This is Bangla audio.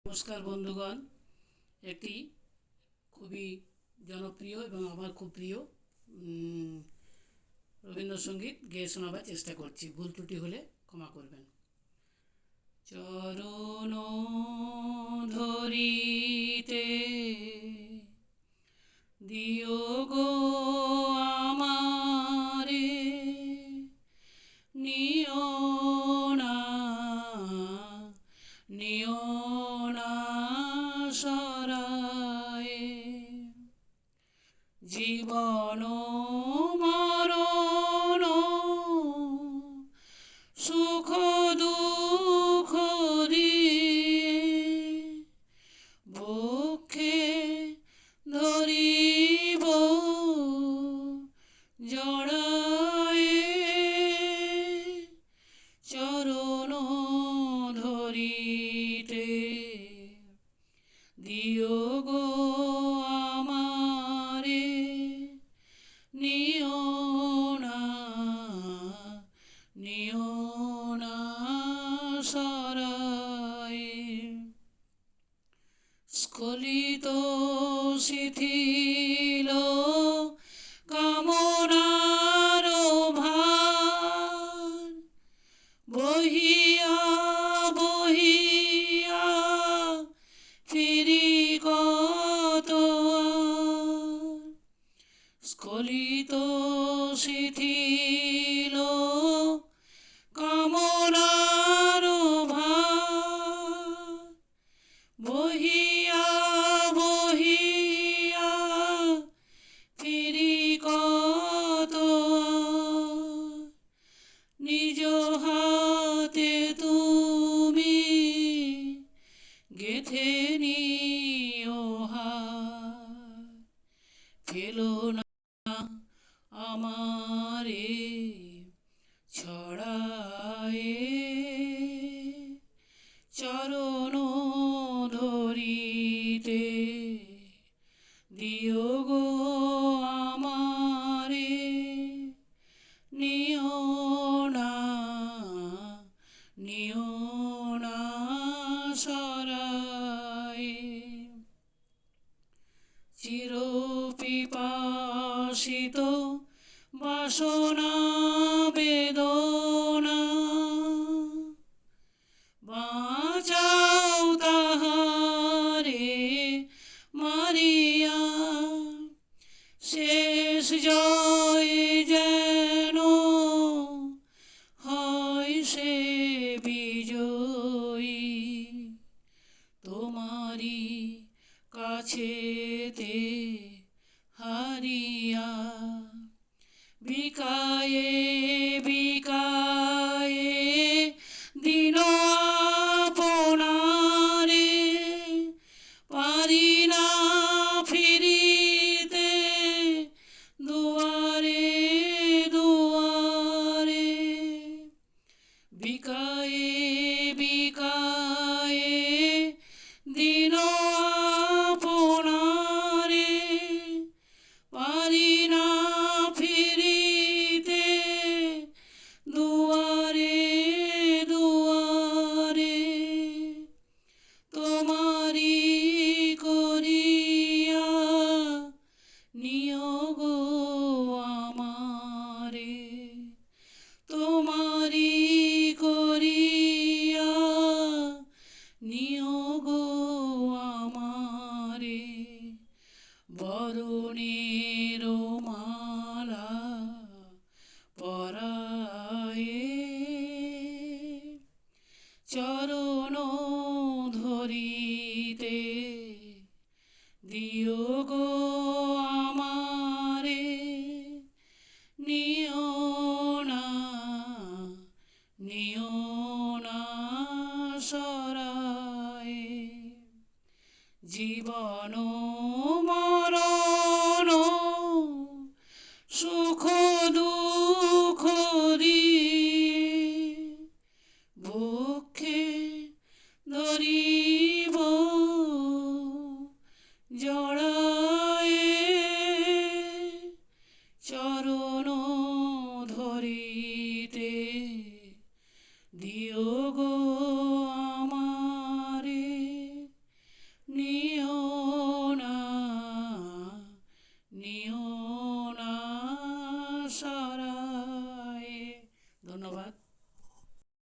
নমস্কার বন্ধুগণ, একটি খুবই জনপ্রিয় এবং আমার খুব প্রিয় রবীন্দ্রসঙ্গীত গেয়ে শোনাবার চেষ্টা করছি। ভুল ত্রুটি হলে ক্ষমা করবেন। চরণ ধরিতে দিও গো আমারে, নিও না নিও না সরায়ে, জীবন মরণ সুখ দুঃখ দিয়ে বক্ষে ধরিব জড়ায়ে, চরণ ধরিতে দিও গো আমারে, নিও না সরায়ে। স্খলিত শিথিল কামনার ভার, বহিয়া বহিয়া ফিরি কত আর। স্খলিত শিথিল কামনার ভার, বহিয়া বহিয়া ফিরি কত আর। নিজ হাতে তুমি গেথে নিও হার, ফেলো না আমারে ছড়ায়ে, চরণ ধরিতে দিও গো আমারে, নিও না সরায়ে। চির পিপাসিত বাসনা বেদনা, বাঁচাও তাহারে মারিয়া, শেষ জয় যেন হয় সে বিজয়ী। তোমারি কাছেতে হারিয়া বিকায়ে বিকায়ে দিন আপনারে, পারি না ফিরিতে দুয়ারে দুয়ারে। বিকায়ে বিকায়ে দিন আপনারে, পারি না ফিরিতে দুয়ারে দুয়ারে। তোমারি করিয়া নিও গো আমারে, তোমারি করিয়া নিও গো আমারে। বরণের মালা পরায়ে, চরণ ধরিতে দিও গো আমারে, নিও না সরায়ে। জীবন মরণ সুখ দুঃখ দিয়ে বক্ষে ধরিব জড়ায়ে, চরণ ধরিতে দিও গো আমারে, ধন্যবাদ।